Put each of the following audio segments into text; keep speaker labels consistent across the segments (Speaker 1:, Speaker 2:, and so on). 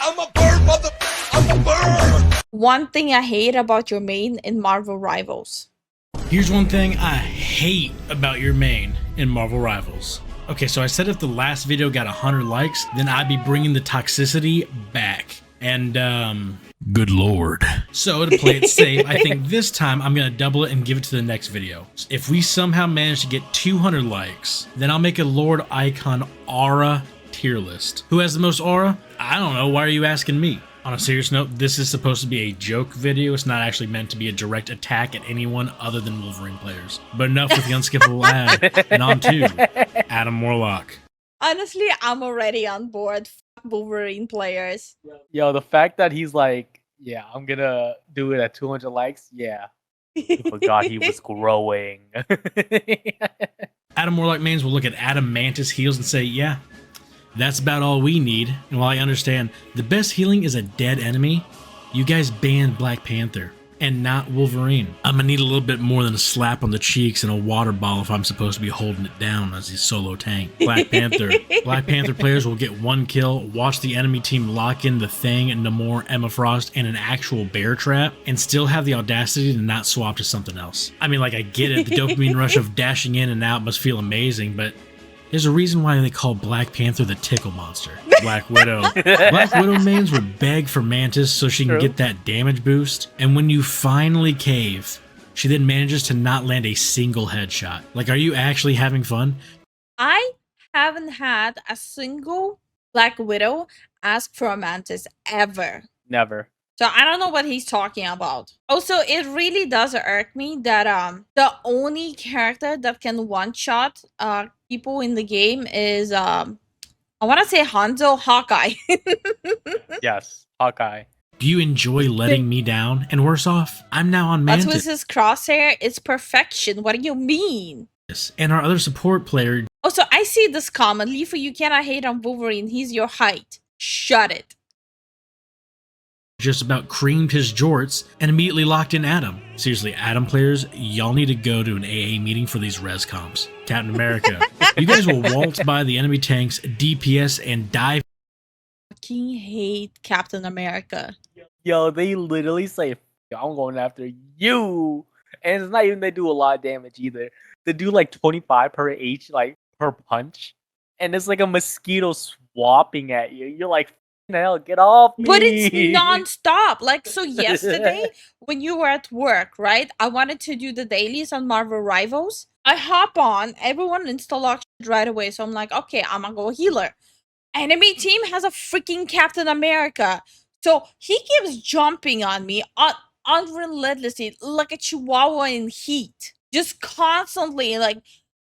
Speaker 1: I'm a bird, mother. I'm a bird.
Speaker 2: One thing I hate about your main in Marvel Rivals.
Speaker 3: Here's one thing I hate about your main in Marvel Rivals. Okay, so I said if the last video got 100 likes, then I'd be bringing the toxicity back. And, good lord. So to play it safe, I think this time I'm gonna double it and give it to the next video. If we somehow manage to get 200 likes, then I'll make a Lord Icon Aura tier list. Who has the most aura? I don't know, why are you asking me? On a serious note, this is supposed to be a joke video. It's not actually meant to be a direct attack at anyone other than Wolverine players. But enough with the unskippable ad, and on to Adam Warlock.
Speaker 2: Honestly, I'm already on board. Fuck Wolverine players.
Speaker 4: Yo, the fact that he's like, yeah, I'm gonna do it at 200 likes. Yeah, he forgot he was growing.
Speaker 3: Adam Warlock mains will look at Adam Mantis heals and say, yeah, that's about all we need. And while I understand the best healing is a dead enemy, you guys banned Black Panther and not Wolverine. I'm gonna need a little bit more than a slap on the cheeks and a water bottle if I'm supposed to be holding it down as a solo tank. Black Panther players will get 1 kill, watch the enemy team lock in the Thing, Namor, Emma Frost, and an actual bear trap, and still have the audacity to not swap to something else. I mean, like, I get it, the dopamine rush of dashing in and out must feel amazing, but there's a reason why they call Black Panther the tickle monster. Black Widow. Black Widow mains would beg for Mantis so she can get that damage boost. And when you finally cave, she then manages to not land a single headshot. Like, are you actually having fun?
Speaker 2: I haven't had a single Black Widow ask for a Mantis ever.
Speaker 4: Never.
Speaker 2: So I don't know what he's talking about. Also, it really does irk me that the only character that can one-shot people in the game is I want to say Hanzo Hawkeye.
Speaker 4: Yes, Hawkeye.
Speaker 3: Do you enjoy letting me down? And worse off, I'm now on Mantis.
Speaker 2: That's with his crosshair. It's perfection. What do you mean?
Speaker 3: And our other support player.
Speaker 2: Also, I see this comment. Lifu, you cannot hate on Wolverine. He's your height. Shut it.
Speaker 3: Just about creamed his jorts and immediately locked in Adam. Seriously, Adam players, y'all need to go to an AA meeting for these res comps. Captain America, you guys will waltz by the enemy tanks, DPS, and dive.
Speaker 2: Fucking hate Captain America.
Speaker 4: Yo, they literally say, I'm going after you. And it's not even they do a lot of damage either. They do like 25 per H, like per punch. And it's like a mosquito swapping at you. You're like, hell, get off me.
Speaker 2: But it's non-stop. Like, so yesterday when you were at work, right, I wanted to do the dailies on Marvel Rivals. I hop on, everyone insta-lock right away, so I'm like, okay, I'm gonna go healer. Enemy team has a freaking Captain America, so he keeps jumping on me unrelentlessly like a chihuahua in heat, just constantly like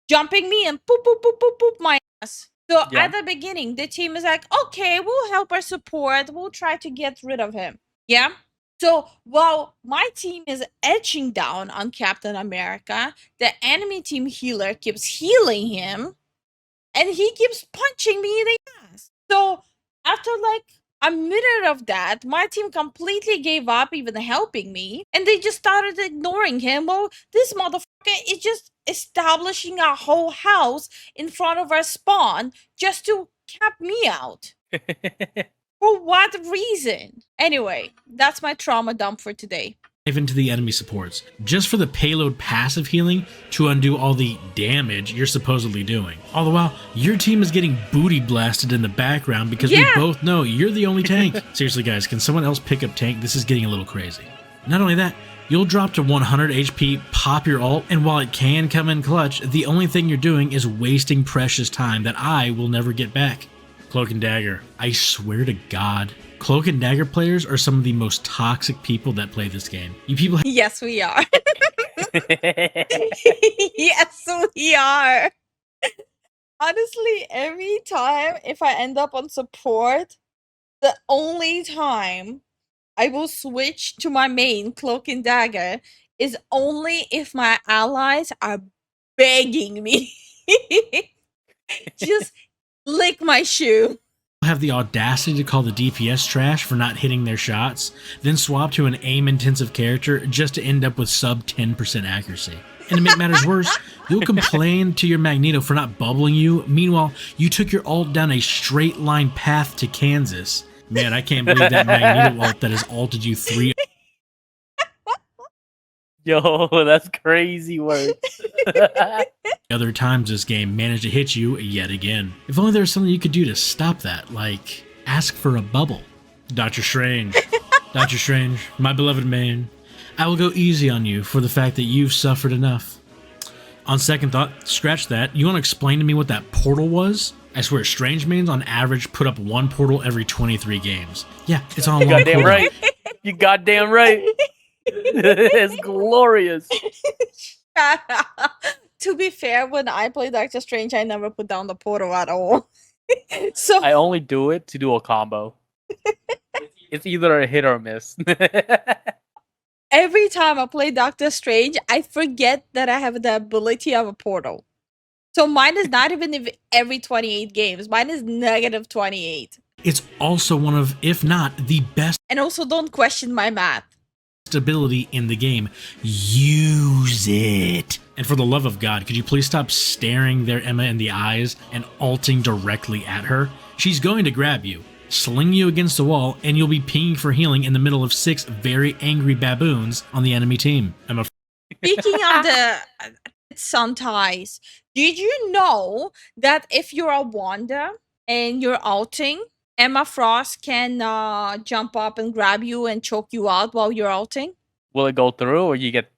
Speaker 2: jumping me and boop boop boop boop boop my ass. So at the beginning, the team is like, okay, we'll help our support. We'll try to get rid of him. Yeah? So while my team is edging down on Captain America, the enemy team healer keeps healing him, and he keeps punching me in the ass. So after like a minute of that, my team completely gave up even helping me, and they just started ignoring him. Well, this motherfucker is just establishing a whole house in front of our spawn just to cap me out. For what reason? Anyway, that's my trauma dump for today.
Speaker 3: Into the enemy supports, just for the payload passive healing to undo all the damage you're supposedly doing. All the while, your team is getting booty blasted in the background because we both know you're the only tank. Seriously guys, can someone else pick up tank? This is getting a little crazy. Not only that, you'll drop to 100 HP, pop your ult, and while it can come in clutch, the only thing you're doing is wasting precious time that I will never get back. Cloak and Dagger, I swear to God, Cloak and Dagger players are some of the most toxic people that play this game. You people.
Speaker 2: Yes, we are. Yes, we are. Honestly, every time if I end up on support, the only time I will switch to my main Cloak and Dagger is only if my allies are begging me. Just lick my shoe.
Speaker 3: Have the audacity to call the DPS trash for not hitting their shots, then swap to an aim-intensive character just to end up with sub 10% accuracy. And to make matters worse, you'll complain to your Magneto for not bubbling you. Meanwhile, you took your ult down a straight line path to Kansas, Man, I can't believe that Magneto ult that has ulted you 3.
Speaker 4: Yo, that's crazy work.
Speaker 3: Other times this game managed to hit you yet again. If only there was something you could do to stop that, like ask for a bubble. Doctor Strange. Doctor Strange, my beloved man, I will go easy on you for the fact that you've suffered enough. On second thought, scratch that. You want to explain to me what that portal was? I swear, Strange mains on average put up 1 portal every 23 games. Yeah, it's on
Speaker 4: You
Speaker 3: one
Speaker 4: goddamn
Speaker 3: portal.
Speaker 4: right. You goddamn right. It's glorious.
Speaker 2: To be fair, when I play Doctor Strange, I never put down the portal at all. So
Speaker 4: I only do it to do a combo. It's either a hit or a miss.
Speaker 2: every time I play Doctor Strange, I forget that I have the ability of a portal. So mine is not even every 28 games. Mine is negative 28.
Speaker 3: It's also one of, if not the best
Speaker 2: And also, don't question my math.
Speaker 3: ability in the game. Use it. And for the love of God, could you please stop staring their Emma in the eyes and ulting directly at her? She's going to grab you, sling you against the wall, and you'll be pinging for healing in the middle of 6 very angry baboons on the enemy team.
Speaker 2: Speaking of the sun ties, did you know that if you're a Wanda and you're ulting, Emma Frost can jump up and grab you and choke you out while you're ulting?
Speaker 4: Will it go through or you get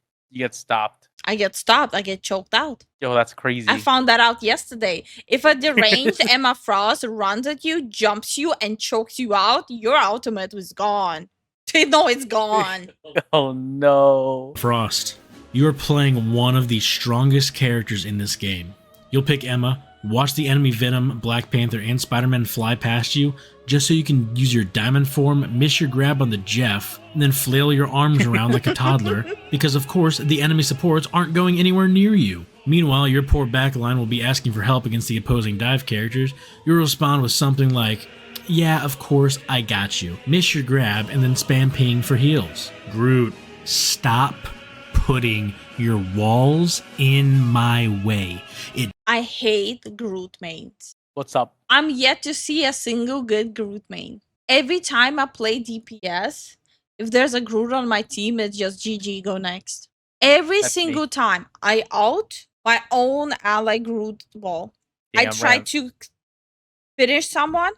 Speaker 4: stopped?
Speaker 2: I get stopped. I get choked out.
Speaker 4: Yo, that's crazy.
Speaker 2: I found that out yesterday. If a deranged Emma Frost runs at you, jumps you, and chokes you out, your ultimate was gone. No, it's gone.
Speaker 4: Oh no.
Speaker 3: Frost, you are playing one of the strongest characters in this game. You'll pick Emma, watch the enemy Venom, Black Panther, and Spider-Man fly past you, just so you can use your diamond form, miss your grab on the Jeff, and then flail your arms around like a toddler, because of course the enemy supports aren't going anywhere near you. Meanwhile, your poor backline will be asking for help against the opposing dive characters. You'll respond with something like, yeah, of course, I got you. Miss your grab, and then spam ping for heals. Groot, stop putting your walls in my way.
Speaker 2: I hate Groot mains.
Speaker 4: What's up?
Speaker 2: I'm yet to see a single good Groot main. Every time I play DPS, if there's a Groot on my team, it's just GG, go next. Every
Speaker 4: That's
Speaker 2: single
Speaker 4: me.
Speaker 2: time I ult my own ally Groot wall. I
Speaker 4: Damn
Speaker 2: try
Speaker 4: right.
Speaker 2: to finish someone,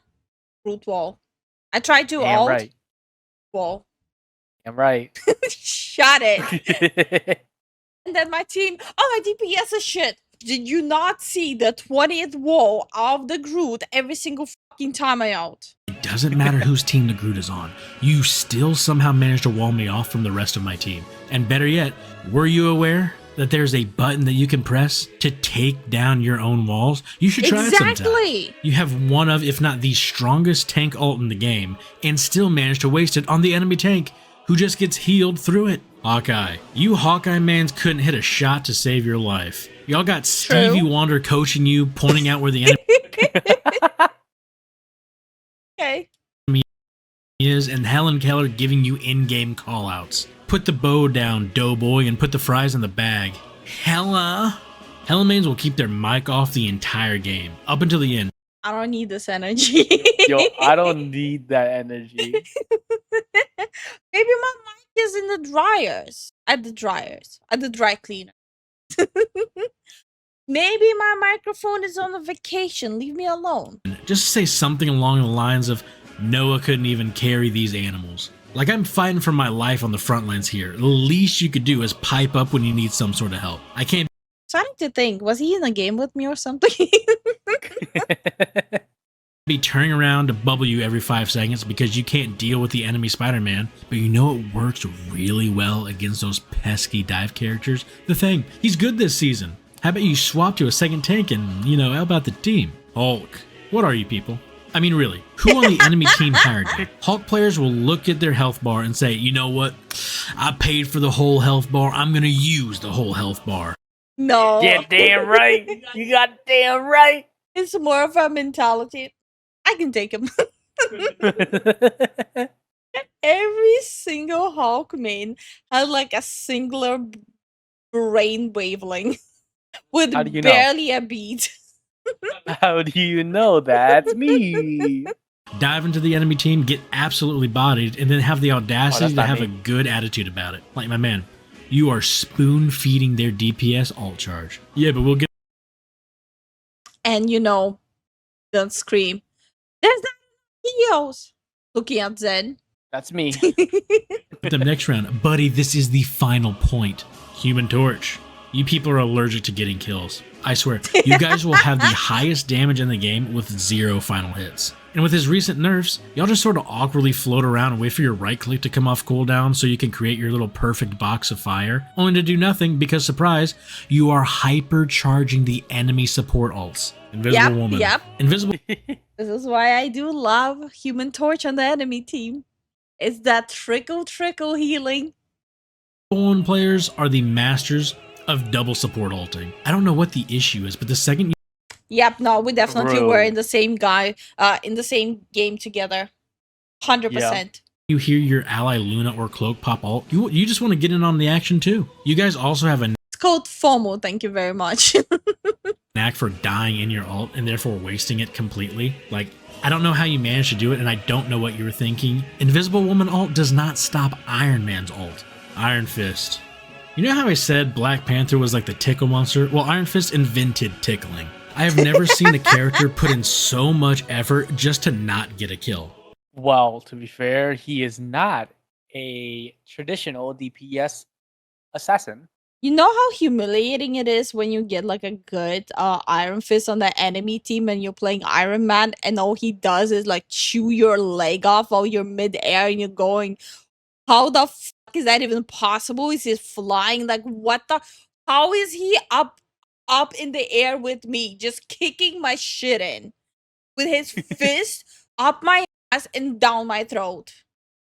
Speaker 2: Groot wall. I try to
Speaker 4: Damn
Speaker 2: ult
Speaker 4: right.
Speaker 2: wall.
Speaker 4: Damn right.
Speaker 2: Shut it. And then my team, oh, my DPS is shit. Did you not see the 20th wall of the Groot every single fucking time I out?
Speaker 3: It doesn't matter whose team the Groot is on. You still somehow managed to wall me off from the rest of my team. And better yet, were you aware that there's a button that you can press to take down your own walls? You should try it sometime.
Speaker 2: Exactly.
Speaker 3: You have one of, if not the strongest tank ult in the game, and still manage to waste it on the enemy tank, who just gets healed through it. Hawkeye. You Hawkeye mans couldn't hit a shot to save your life. Y'all got Stevie Wonder coaching you, pointing out where the enemy
Speaker 2: Okay.
Speaker 3: is, and Helen Keller giving you in-game callouts. Put the bow down, doughboy, and put the fries in the bag. Hella mains will keep their mic off the entire game, up until the end.
Speaker 2: I don't need this energy.
Speaker 4: Yo, I don't need that energy.
Speaker 2: Maybe my mic is in the dryers. At the dry cleaner. Maybe my microphone is on a vacation. Leave me alone.
Speaker 3: Just say something along the lines of, Noah couldn't even carry these animals. Like, I'm fighting for my life on the front lines here. The least you could do is pipe up when you need some sort of help. I can't
Speaker 2: Starting to think, was he in a game with me or something?
Speaker 3: be turning around to bubble you every 5 seconds because you can't deal with the enemy Spider-Man, but you know it works really well against those pesky dive characters? The Thing, he's good this season. How about you swap to a second tank and, how about the team? Hulk. What are you people? I mean, really, who on the enemy team hired you? Hulk players will look at their health bar and say, you know what? I paid for the whole health bar. I'm going to use the whole health bar.
Speaker 2: No.
Speaker 4: Yeah, damn right. You got damn right.
Speaker 2: It's more of a mentality. I can take him. Every single Hulk main had like a singular brain wavelength with
Speaker 4: How do you know?
Speaker 2: barely a beat.
Speaker 4: How do you know that's me?
Speaker 3: Dive into the enemy team, get absolutely bodied, and then have the audacity to have
Speaker 4: me.
Speaker 3: a good attitude about it. Like, my man, you are spoon-feeding their DPS alt charge. Yeah, but we'll get...
Speaker 2: And don't scream. There's not heals. Looking at Zen.
Speaker 4: That's me.
Speaker 3: With them next round. Buddy, this is the final point. Human Torch. You people are allergic to getting kills. I swear, you guys will have the highest damage in the game with 0 final hits. And with his recent nerfs, y'all just sort of awkwardly float around and wait for your right click to come off cooldown so you can create your little perfect box of fire, only to do nothing because, surprise, you are hypercharging the enemy support ults. Invisible Woman.
Speaker 2: Yep.
Speaker 3: Invisible...
Speaker 2: This is why I do love Human Torch on the enemy team. It's that trickle healing.
Speaker 3: Woman players are the masters of double support ulting. I don't know what the issue is, but the second you...
Speaker 2: Yep, no, we definitely
Speaker 4: Bro.
Speaker 2: were in the same game together. 100%.
Speaker 4: Yeah.
Speaker 3: you hear your ally Luna or Cloak pop ult, you just want to get in on the action too. You guys also have a
Speaker 2: It's called FOMO, thank you very much.
Speaker 3: knack for dying in your ult and therefore wasting it completely. Like, I don't know how you managed to do it, and I don't know what you were thinking. Invisible Woman ult does not stop Iron Man's ult. Iron Fist. You know how I said Black Panther was like the tickle monster? Well, Iron Fist invented tickling. I have never seen a character put in so much effort just to not get a kill.
Speaker 4: Well, to be fair, he is not a traditional DPS assassin.
Speaker 2: You know how humiliating it is when you get like a good Iron Fist on the enemy team and you're playing Iron Man and all he does is like chew your leg off while you're mid-air and you're going, how the fuck is that even possible? Is he flying? Like, what the? How is he up in the air with me, just kicking my shit in with his fist up my ass and down my throat?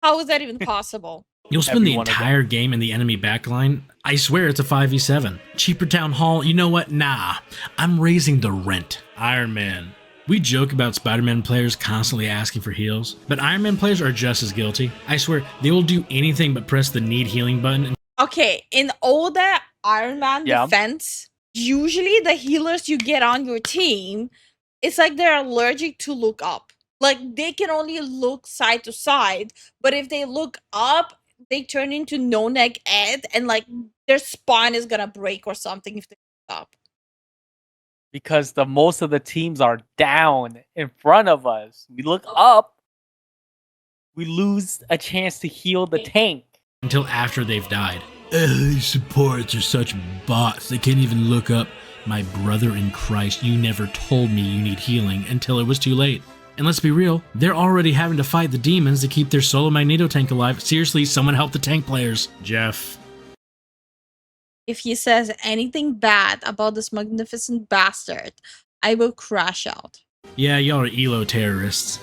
Speaker 2: How is that even possible?
Speaker 3: You'll spend the
Speaker 4: Every one of them.
Speaker 3: entire game in the enemy backline. I swear it's a 5v7. Cheaper Town Hall, you know what? Nah, I'm raising the rent. Iron Man. We joke about Spider-Man players constantly asking for heals, but Iron Man players are just as guilty. I swear, they will do anything but press the need healing button.
Speaker 2: Okay, in all the Iron Man
Speaker 4: Yeah.
Speaker 2: defense, usually the healers you get on your team, it's like they're allergic to look up. Like, they can only look side to side, but if they look up, they turn into no-neck Ed, and like their spine is gonna break or something if they look up.
Speaker 4: Because most of the teams are down in front of us. We look up, we lose a chance to heal the tank.
Speaker 3: Until after they've died. These supports are such bots, they can't even look up. My brother in Christ, you never told me you need healing until it was too late. And let's be real, they're already having to fight the demons to keep their solo Magneto tank alive. Seriously, someone help the tank players. Jeff.
Speaker 2: If he says anything bad about this magnificent bastard, I will crash out.
Speaker 3: Yeah, y'all are ELO terrorists.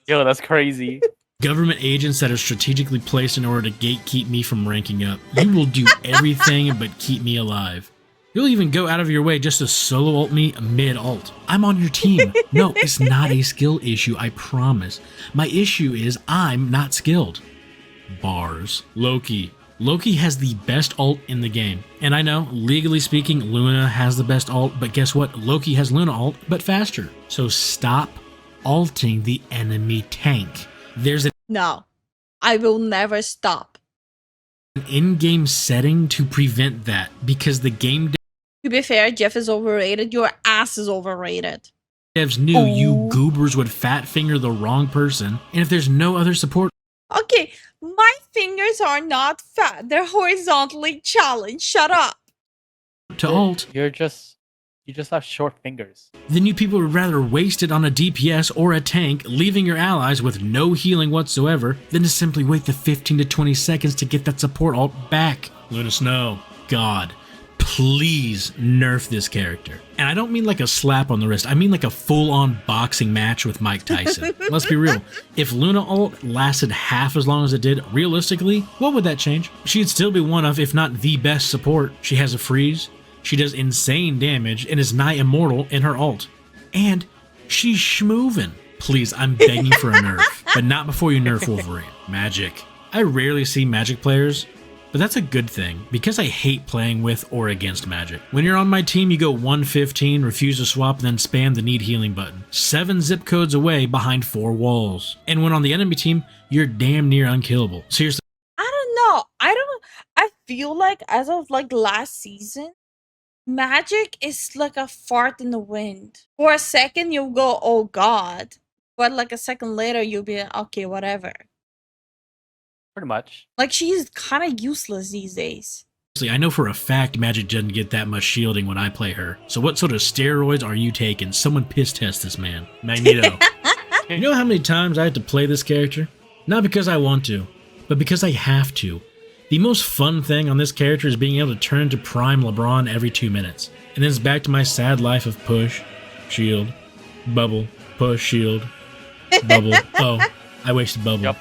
Speaker 4: Yo, that's crazy.
Speaker 3: Government agents that are strategically placed in order to gatekeep me from ranking up. You will do everything but keep me alive. You'll even go out of your way just to solo ult me mid-ult. I'm on your team. No, it's not a skill issue, I promise. My issue is I'm not skilled. Bars. Loki. Loki has the best ult in the game. And I know, legally speaking, Luna has the best ult, but guess what? Loki has Luna ult, but faster. So stop ulting the enemy tank. There's an
Speaker 2: No, I will never stop.
Speaker 3: in-game setting to prevent that, because the game
Speaker 2: To be fair, Jeff is overrated. Your ass is overrated.
Speaker 3: devs knew you
Speaker 2: Ooh.
Speaker 3: goobers would fat finger the wrong person, and if there's no other support
Speaker 2: Okay, my fingers are not fat. They're horizontally challenged. Shut up.
Speaker 3: to ult,
Speaker 4: You just have short fingers.
Speaker 3: then you people would rather waste it on a DPS or a tank, leaving your allies with no healing whatsoever, than to simply wait the 15 to 20 seconds to get that support ult back. Let us know. God, please nerf this character. And I don't mean like a slap on the wrist, I mean like a full-on boxing match with Mike Tyson. Let's be real. If Luna ult lasted half as long as it did, realistically, what would that change? She'd still be one of, if not the best support. She has a freeze, she does insane damage, and is nigh immortal in her ult. And she's schmoovin'. Please, I'm begging for a nerf, but not before you nerf Wolverine. Magic. I rarely see Magic players But that's a good thing, because I hate playing with or against magic. When you're on my team, you go 115, refuse to swap, then spam the need healing button. 7 zip codes away behind 4 walls. And when on the enemy team, you're damn near unkillable. Seriously.
Speaker 2: I don't know. I feel like as of like last season, magic is like a fart in the wind. For a second, you'll go, oh god. But like a second later, you'll be like, okay, whatever.
Speaker 4: Pretty much.
Speaker 2: Like, she's kind of useless these days.
Speaker 3: I know for a fact Magic doesn't get that much shielding when I play her. So what sort of steroids are you taking? Someone piss test this man. Magneto. You know how many times I have to play this character? Not because I want to, but because I have to. The most fun thing on this character is being able to turn into Prime LeBron every 2 minutes. And then it's back to my sad life of push, shield, bubble, push, shield, bubble. Oh, I wasted bubble.
Speaker 4: Yep.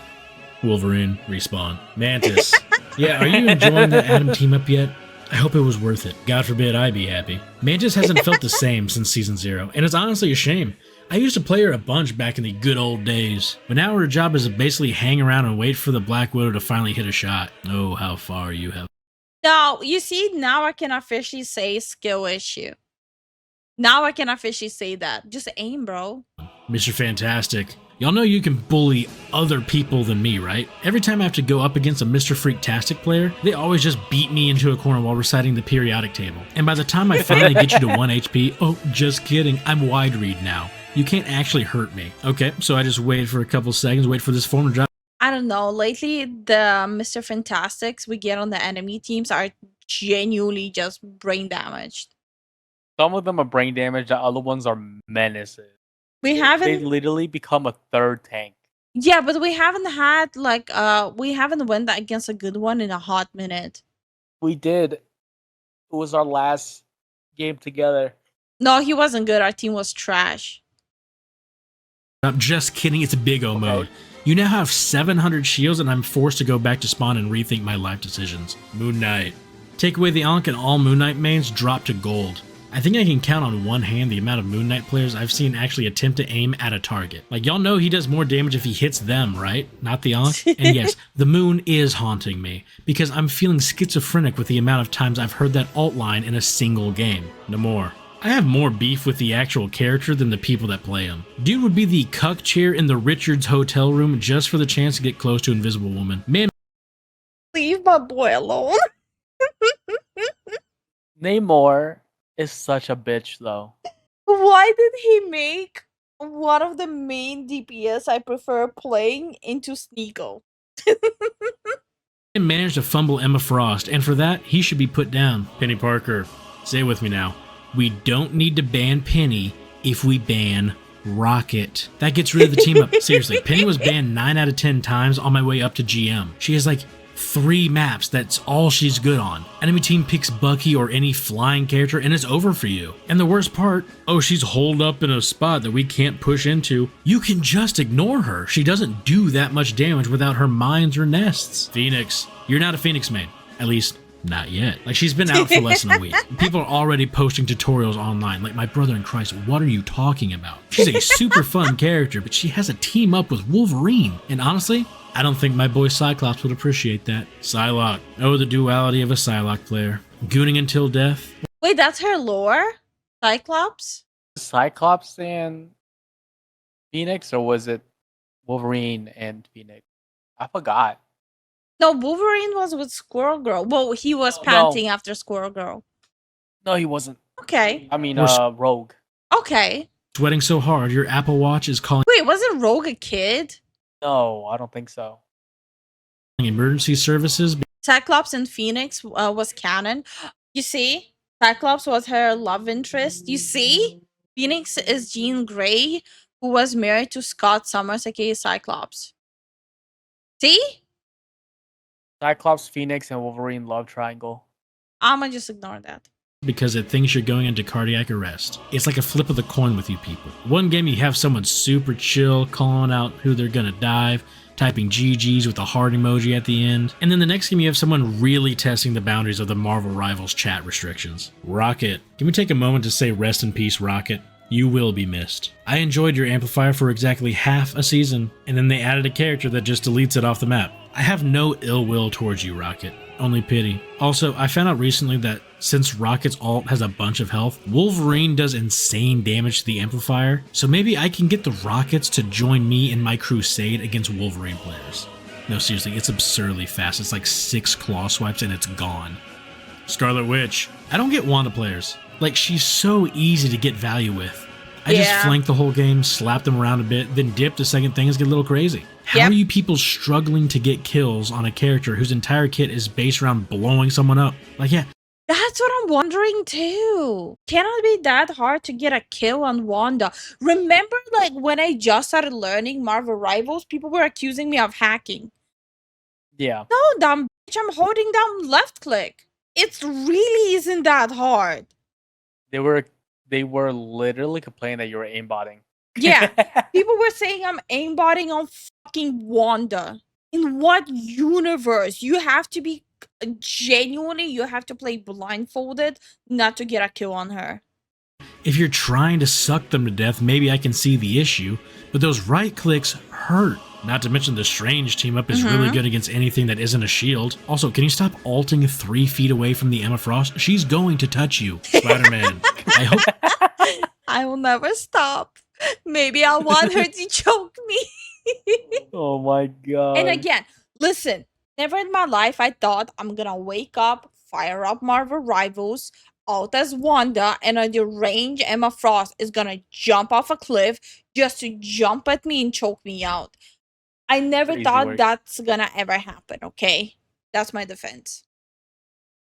Speaker 3: Wolverine, respawn. Mantis. Yeah, are you enjoying that Adam team up yet? I hope it was worth it. God forbid I be happy. Mantis hasn't felt the same since Season 0, and it's honestly a shame. I used to play her a bunch back in the good old days, but now her job is to basically hang around and wait for the Black Widow to finally hit a shot. Oh, how far you have.
Speaker 2: Now, you see, now I can officially say skill issue. Now I can officially say that. Just aim, bro.
Speaker 3: Mr. Fantastic. Y'all know you can bully other people than me, right? Every time I have to go up against a Mr. Freaktastic player, they always just beat me into a corner while reciting the periodic table. And by the time I finally get you to 1 HP, oh, just kidding, I'm wide read now. You can't actually hurt me. Okay, so I just wait for a couple seconds, wait for this form to drop.
Speaker 2: I don't know. Lately, the Mr. Fantastics we get on the enemy teams are genuinely just brain damaged.
Speaker 4: Some of them are brain damaged, the other ones are menaces.
Speaker 2: We
Speaker 4: They
Speaker 2: haven't,
Speaker 4: literally become a third tank.
Speaker 2: yeah, but we haven't had like we haven't won that against a good one in a hot minute.
Speaker 4: We did. It was our last game together.
Speaker 2: No, he wasn't good. Our team was trash.
Speaker 3: I'm just kidding, it's Big O mode. You now have 700 shields and I'm forced to go back to spawn and rethink my life decisions. Moon Knight. Take away the Ankh and all Moon Knight mains drop to gold. I think I can count on one hand the amount of Moon Knight players I've seen actually attempt to aim at a target. Like, y'all know he does more damage if he hits them, right? Not the Ankh? And yes, the moon is haunting me, because I'm feeling schizophrenic with the amount of times I've heard that alt line in a single game. No more. I have more beef with the actual character than the people that play him. Dude would be the cuck chair in the Richards hotel room just for the chance to get close to Invisible Woman. Man,
Speaker 2: Leave my boy alone.
Speaker 4: Namor is such a bitch, though.
Speaker 2: Why did he make one of the main DPS I prefer playing into Sneeko?
Speaker 3: managed to fumble Emma Frost, and for that, he should be put down. Penny Parker, say it with me now. We don't need to ban Penny if we ban Rocket. That gets rid of the team up. Seriously, Penny was banned 9 out of 10 times on my way up to GM. She has like 3 maps, that's all she's good on. Enemy team picks Bucky or any flying character and it's over for you. And the worst part, oh, she's holed up in a spot that we can't push into. You can just ignore her. She doesn't do that much damage without her mines or nests. Phoenix, you're not a Phoenix main. At least, not yet. Like, she's been out for less than a week. People are already posting tutorials online. Like, my brother in Christ, what are you talking about? She's a super fun character, but she has a team up with Wolverine. And honestly, I don't think my boy Cyclops would appreciate that. Psylocke. Oh, the duality of a Psylocke player. Gooning until death.
Speaker 2: Wait, that's her lore? Cyclops?
Speaker 4: Cyclops and Phoenix, or was it Wolverine and Phoenix? I forgot.
Speaker 2: No, Wolverine was with Squirrel Girl. Well, he was
Speaker 4: No.
Speaker 2: panting after Squirrel Girl.
Speaker 4: No, he wasn't.
Speaker 2: Okay.
Speaker 4: I mean,
Speaker 3: Or-
Speaker 4: Rogue.
Speaker 2: Okay.
Speaker 3: Sweating so hard, your Apple Watch is calling
Speaker 2: Wait, wasn't Rogue a kid?
Speaker 4: No, I don't think so.
Speaker 3: emergency services.
Speaker 2: Cyclops and Phoenix was canon. You see? Cyclops was her love interest. You see? Phoenix is Jean Grey, who was married to Scott Summers, aka Cyclops. See?
Speaker 4: Cyclops, Phoenix, and Wolverine love triangle.
Speaker 2: I'ma just ignore that.
Speaker 3: Because it thinks you're going into cardiac arrest. It's like a flip of the coin with you people. One game you have someone super chill, calling out who they're gonna dive, typing GG's with a heart emoji at the end. And then the next game you have someone really testing the boundaries of the Marvel Rivals chat restrictions. Rocket. Can we take a moment to say rest in peace, Rocket? You will be missed. I enjoyed your amplifier for exactly half a season, and then they added a character that just deletes it off the map. I have no ill will towards you, Rocket. Only pity. Also, I found out recently that since Rocket's ult has a bunch of health, Wolverine does insane damage to the amplifier, so maybe I can get the Rockets to join me in my crusade against Wolverine players. No, seriously, it's absurdly fast. It's like 6 claw swipes and it's gone. Scarlet Witch. I don't get Wanda players. Like, she's so easy to get value with. I just flank the whole game, slap them around a bit, then dip to second things get a little crazy. How are you people struggling to get kills on a character whose entire kit is based around blowing someone up? Like, yeah.
Speaker 2: That's what I'm wondering too. Cannot be that hard to get a kill on Wanda. Remember, like, when I just started learning Marvel Rivals, people were accusing me of hacking.
Speaker 4: Yeah.
Speaker 2: No, dumb bitch, I'm holding down left click. It really isn't that hard.
Speaker 4: They were literally complaining that you were aimbotting.
Speaker 2: Yeah, people were saying I'm aimbotting on fucking Wanda. In what universe? You have to be genuinely, you have to play blindfolded not to get a kill on her.
Speaker 3: If you're trying to suck them to death, maybe I can see the issue, but those right clicks hurt. Not to mention the Strange team up is really good against anything that isn't a shield. Also, can you stop ulting 3 feet away from the Emma Frost? She's going to touch you. Spider-Man. I hope...
Speaker 2: I will never stop. Maybe I want her to choke me.
Speaker 4: Oh my god.
Speaker 2: And again, listen, never in my life I thought I'm gonna wake up, fire up Marvel Rivals, ult as Wanda, and on the range Emma Frost is gonna jump off a cliff just to jump at me and choke me out. I never
Speaker 4: Crazy
Speaker 2: thought
Speaker 4: work.
Speaker 2: that's gonna ever happen, okay? That's my defense.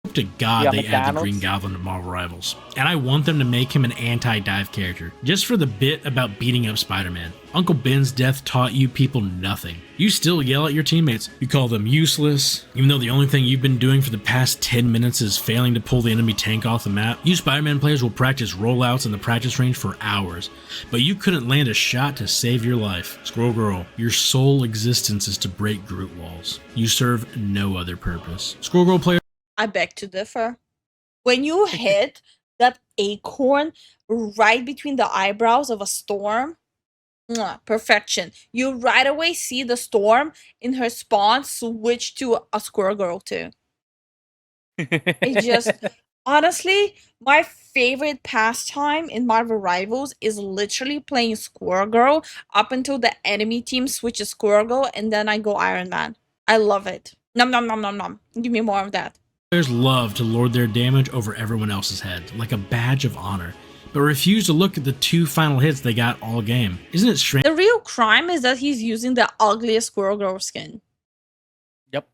Speaker 3: hope to God
Speaker 4: Yeah,
Speaker 3: they add the
Speaker 4: McDonald's.
Speaker 3: Green Goblin to Marvel Rivals. And I want them to make him an anti-dive character, just for the bit about beating up Spider-Man. Uncle Ben's death taught you people nothing. You still yell at your teammates. You call them useless, even though the only thing you've been doing for the past 10 minutes is failing to pull the enemy tank off the map. You Spider-Man players will practice rollouts in the practice range for hours, but you couldn't land a shot to save your life. Squirrel Girl, your sole existence is to break Groot walls. You serve no other purpose. Squirrel Girl player.
Speaker 2: I beg to differ. When you hit that acorn right between the eyebrows of a storm, mwah, perfection. You right away see the storm in her spawn switch to a squirrel girl too. It just, honestly, my favorite pastime in Marvel Rivals is literally playing Squirrel Girl up until the enemy team switches Squirrel Girl and then I go Iron Man. I love it. Nom nom nom nom nom. Give me more of that.
Speaker 3: Players love to lord their damage over everyone else's head, like a badge of honor, but refuse to look at the 2 final hits they got all game. Isn't it strange
Speaker 2: The real crime is that he's using the ugliest Squirrel Girl skin.
Speaker 4: Yep.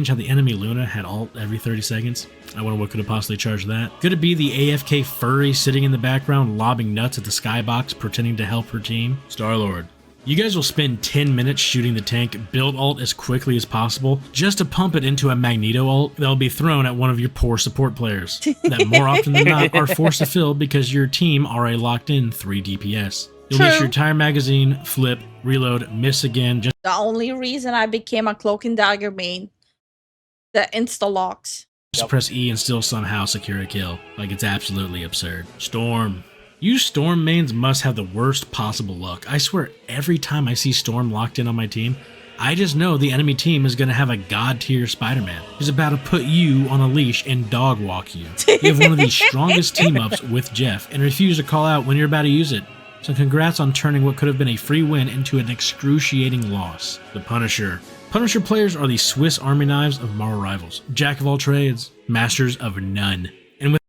Speaker 3: how the enemy Luna had ult every 30 seconds? I wonder what could have possibly charged that. Could it be the AFK furry sitting in the background lobbing nuts at the skybox pretending to help her team? Star-Lord. You guys will spend 10 minutes shooting the tank, build ult as quickly as possible, just to pump it into a Magneto ult that'll be thrown at one of your poor support players, that more often than not are forced to fill because your team already locked in 3 DPS. You'll miss your entire magazine, flip, reload, miss again, just
Speaker 2: The only reason I became a Cloak and Dagger main, the insta-locks.
Speaker 3: to press E and still somehow secure a kill. Like, it's absolutely absurd. Storm. You Storm mains must have the worst possible luck. I swear, every time I see Storm locked in on my team, I just know the enemy team is going to have a god-tier Spider-Man who's about to put you on a leash and dog walk you. You have one of the strongest team-ups with Jeff and refuse to call out when you're about to use it. So congrats on turning what could have been a free win into an excruciating loss. The Punisher. Punisher players are the Swiss Army knives of Marvel Rivals. Jack of all trades, masters of none. And with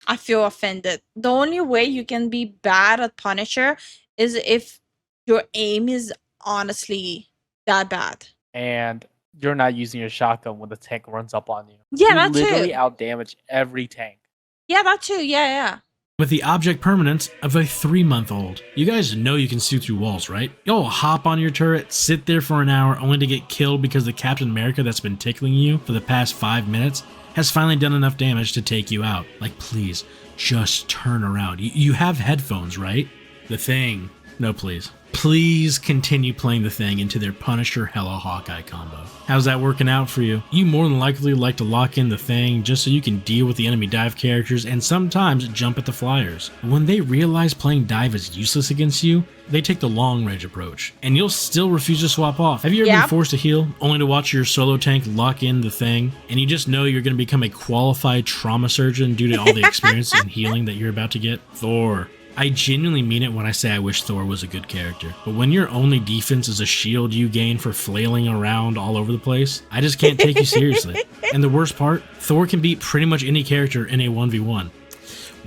Speaker 2: I feel offended. The only way you can be bad at Punisher is if your aim is honestly that bad.
Speaker 4: And you're not using your shotgun when the tank runs up on you.
Speaker 2: Yeah,
Speaker 4: you
Speaker 2: that
Speaker 4: literally
Speaker 2: too.
Speaker 4: outdamage every tank.
Speaker 2: Yeah, that too. Yeah.
Speaker 3: With the object permanence of a 3-month-old. You guys know you can see through walls, right? You'll hop on your turret, sit there for an hour only to get killed because the Captain America that's been tickling you for the past 5 minutes has finally done enough damage to take you out. Like, please, just turn around. You have headphones, right? The Thing. No, please. Please continue playing the thing into their Punisher Hella Hawkeye combo. How's that working out for you? You more than likely like to lock in the thing just so you can deal with the enemy dive characters and sometimes jump at the flyers. When they realize playing dive is useless against you, they take the long range approach, and you'll still refuse to swap off. Have you ever been forced to heal, only to watch your solo tank lock in the thing, and you just know you're going to become a qualified trauma surgeon due to all the experience and healing that you're about to get? Thor. I genuinely mean it when I say I wish Thor was a good character, but when your only defense is a shield you gain for flailing around all over the place, I just can't take you seriously. And the worst part, Thor can beat pretty much any character in a 1v1.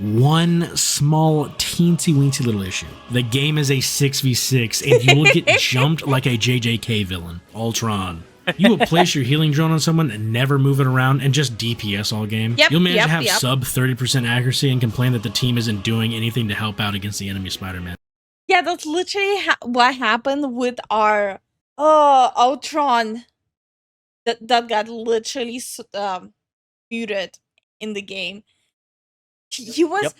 Speaker 3: One small teensy weensy little issue. The game is a 6v6 and you will get jumped like a JJK villain. Ultron. You will place your healing drone on someone and never move it around and just DPS all game. You'll manage to have sub 30% accuracy and complain that the team isn't doing anything to help out against the enemy Spider-Man.
Speaker 2: Yeah, that's literally what happened with our Ultron. That got literally muted in the game. He was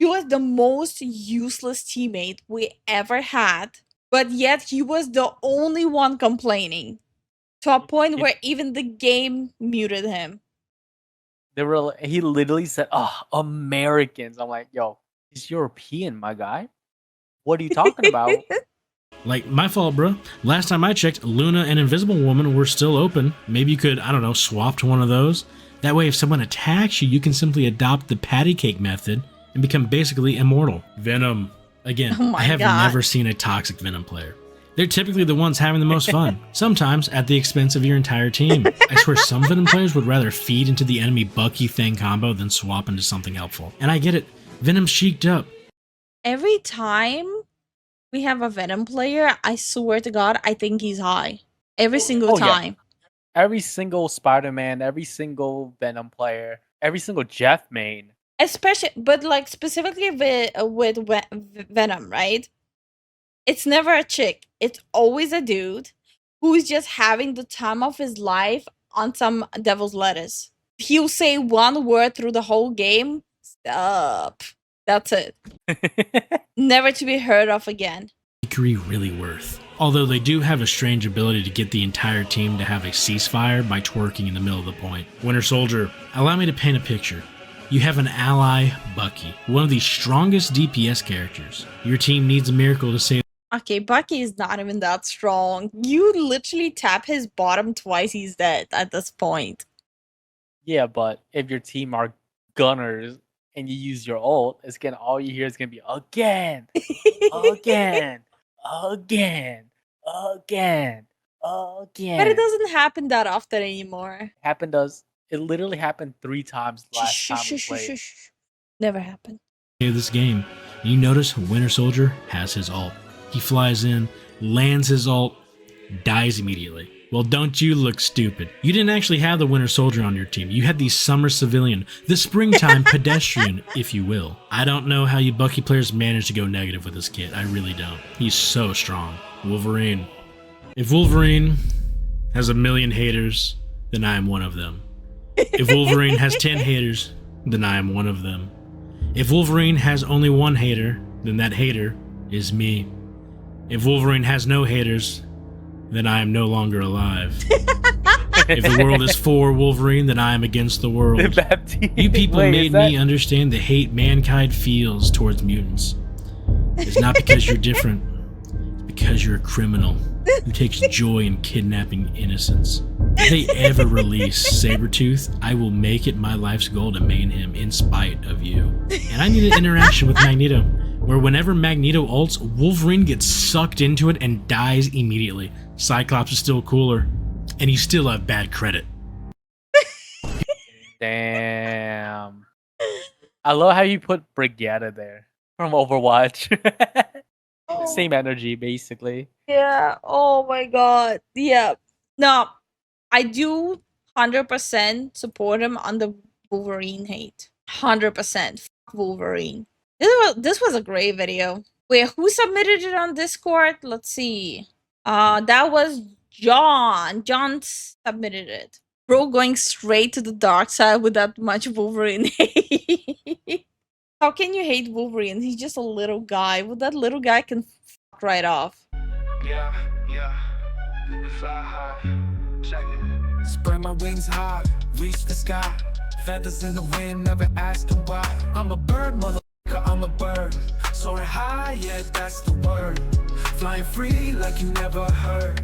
Speaker 2: the most useless teammate we ever had. But yet he was the only one complaining, to a point where even the game muted him.
Speaker 4: He literally said, "Oh, Americans." I'm like, "Yo, he's European, my guy. What are you talking about?"
Speaker 3: Like, my fault, bro. Last time I checked, Luna and Invisible Woman were still open. Maybe you could, I don't know, swap to one of those. That way, if someone attacks you, you can simply adopt the patty cake method and become basically immortal. Venom. Again, I have never seen a toxic Venom player. They're typically the ones having the most fun, sometimes at the expense of your entire team. I swear some Venom players would rather feed into the enemy Bucky Thing combo than swap into something helpful. And I get it, Venom's cheeked up.
Speaker 2: Every time we have a Venom player, I swear to God, I think he's high. Every single time.
Speaker 4: Yeah. Every single Spider-Man, every single Venom player, every single Jeff main.
Speaker 2: Especially, but like specifically with Venom, right? It's never a chick. It's always a dude who's just having the time of his life on some devil's lettuce. He'll say one word through the whole game. Stop. That's it. Never to be heard of again.
Speaker 3: Really worth. Although they do have a strange ability to get the entire team to have a ceasefire by twerking in the middle of the point. Winter Soldier, allow me to paint a picture. You have an ally, Bucky, one of the strongest DPS characters. Your team needs a miracle to save.
Speaker 2: Okay, Bucky is not even that strong. You literally tap his bottom twice, he's dead at this point.
Speaker 4: Yeah, but if your team are gunners and you use your ult, it's gonna all you hear is gonna be again, again, again, again, again.
Speaker 2: But it doesn't happen that often anymore.
Speaker 4: It literally happened 3 times last time we played.
Speaker 2: Never happened.
Speaker 3: This game, you notice Winter Soldier has his ult. He flies in, lands his ult, dies immediately. Well, don't you look stupid. You didn't actually have the Winter Soldier on your team. You had the summer civilian, the springtime pedestrian, if you will. I don't know how you Bucky players manage to go negative with this kid. I really don't. He's so strong. Wolverine. If Wolverine has 1,000,000 haters, then I am one of them. If Wolverine has 10 haters, then I am one of them. If Wolverine has only 1 hater, then that hater is me. If Wolverine has no haters, then I am no longer alive. If the world is for Wolverine, then I am against the world. You people made me understand the hate mankind feels towards mutants. It's not because you're different. It's because you're a criminal who takes joy in kidnapping innocents. If they ever release Sabretooth, I will make it my life's goal to main him in spite of you. And I need an interaction with Magneto, where whenever Magneto ults, Wolverine gets sucked into it and dies immediately. Cyclops is still cooler, and you still have bad credit.
Speaker 4: Damn. I love how you put Brigada there from Overwatch. Same energy, basically.
Speaker 2: Yeah. Oh my god. Yeah. No, I do 100% support him on the Wolverine hate. 100%. Fuck Wolverine. This was a great video. Wait, who submitted it on Discord? Let's see. That was John. John submitted it. Bro going straight to the dark side with that much Wolverine hate. How can you hate Wolverine? He's just a little guy. Well, that little guy can fuck right off.
Speaker 5: Yeah, we fly high. Check it. Spread my wings high, reach the sky. Feathers in the wind, never asking why. I'm a bird, motherfucker, I'm a bird. Soaring high, yeah, that's the word. Flying free like you never heard.